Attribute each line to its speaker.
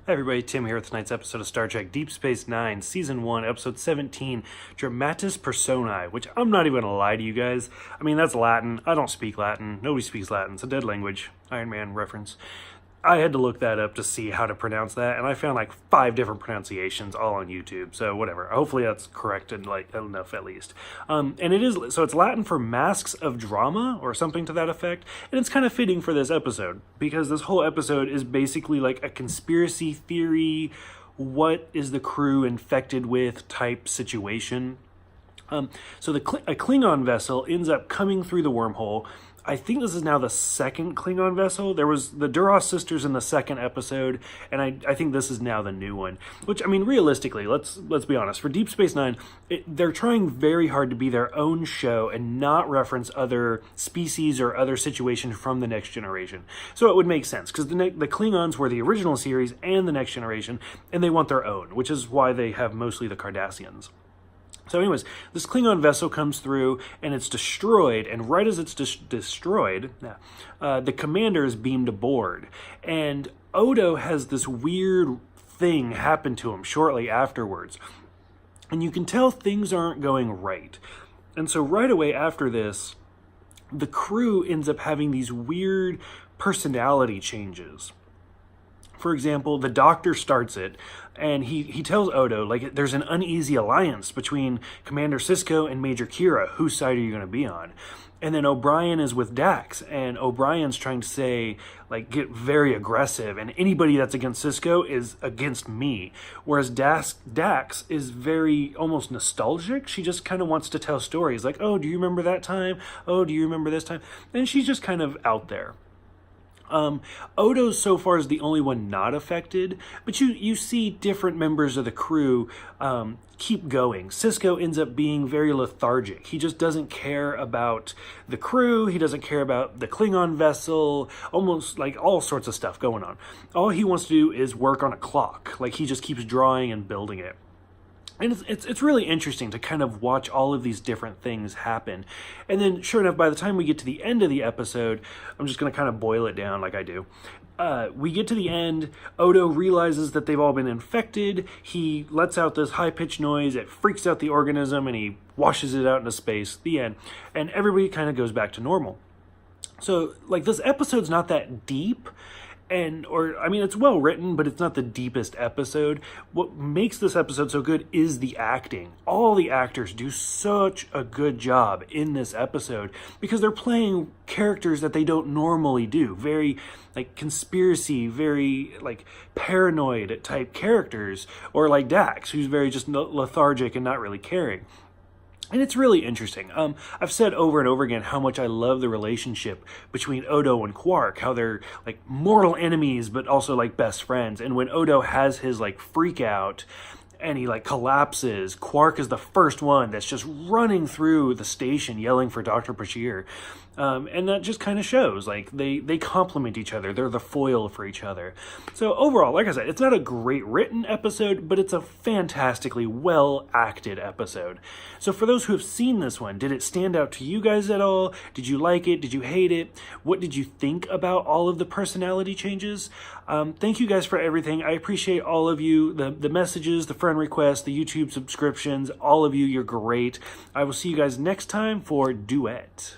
Speaker 1: Hi everybody, Tim here with tonight's episode of Star Trek Deep Space Nine, Season 1, Episode 17, Dramatis Personae, which I'm not even gonna lie to you guys. I mean, that's Latin. I don't speak Latin. Nobody speaks Latin. It's a dead language. Iron Man reference. I had to look that up to see how to pronounce that, and I found like 5 different pronunciations all on YouTube, so whatever. Hopefully that's corrected like enough at least. And it is, so it's Latin for masks of drama, or something to that effect, and it's kind of fitting for this episode, because this whole episode is basically like a conspiracy theory, what is the crew infected with type situation. So a Klingon vessel ends up coming through the wormhole. I think this is now the second Klingon vessel. There was the Duras sisters in the second episode, and I think this is now the new one. Which, I mean, realistically, let's be honest. For Deep Space Nine, they're trying very hard to be their own show and not reference other species or other situations from the Next Generation. So it would make sense, because the Klingons were the original series and the Next Generation, and they want their own, which is why they have mostly the Cardassians. So anyways, this Klingon vessel comes through and it's destroyed, and right as it's destroyed, the commander is beamed aboard. And Odo has this weird thing happen to him shortly afterwards. And you can tell things aren't going right. And so right away after this, the crew ends up having these weird personality changes. For example, the doctor starts it, and he tells Odo, like, there's an uneasy alliance between Commander Sisko and Major Kira. Whose side are you going to be on? And then O'Brien is with Dax, and O'Brien's trying to say, like, get very aggressive, and anybody that's against Sisko is against me. Whereas Dax is very almost nostalgic. She just kind of wants to tell stories, like, oh, do you remember that time? Oh, do you remember this time? And she's just kind of out there. Odo so far is the only one not affected, but you see different members of the crew keep going. Sisko ends up being very lethargic. He just doesn't care about the crew. He doesn't care about the Klingon vessel, almost like all sorts of stuff going on. All he wants to do is work on a clock. Like, he just keeps drawing and building it. And it's really interesting to kind of watch all of these different things happen. And then, sure enough, by the time we get to the end of the episode, I'm just going to kind of boil it down like I do. We get to the end, Odo realizes that they've all been infected. He lets out this high-pitched noise. It freaks out the organism, and he washes it out into space. The end. And everybody kind of goes back to normal. So, like, this episode's not that deep. It's well written, but it's not the deepest episode. What makes this episode so good is the acting. All the actors do such a good job in this episode because they're playing characters that they don't normally do. Very, like, conspiracy, very, like, paranoid type characters. Or like Dax, who's very just lethargic and not really caring. And it's really interesting. I've said over and over again how much I love the relationship between Odo and Quark, how they're like mortal enemies, but also like best friends. And when Odo has his like freak out and he like collapses, Quark is the first one that's just running through the station yelling for Dr. Bashir. And that just kind of shows, like, they complement each other. They're the foil for each other. So overall, like I said, it's not a great written episode, but it's a fantastically well-acted episode. So for those who have seen this one, did it stand out to you guys at all? Did you like it? Did you hate it? What did you think about all of the personality changes? Thank you guys for everything. I appreciate all of you, the messages, the friend requests, the YouTube subscriptions, all of you. You're great. I will see you guys next time for Duet.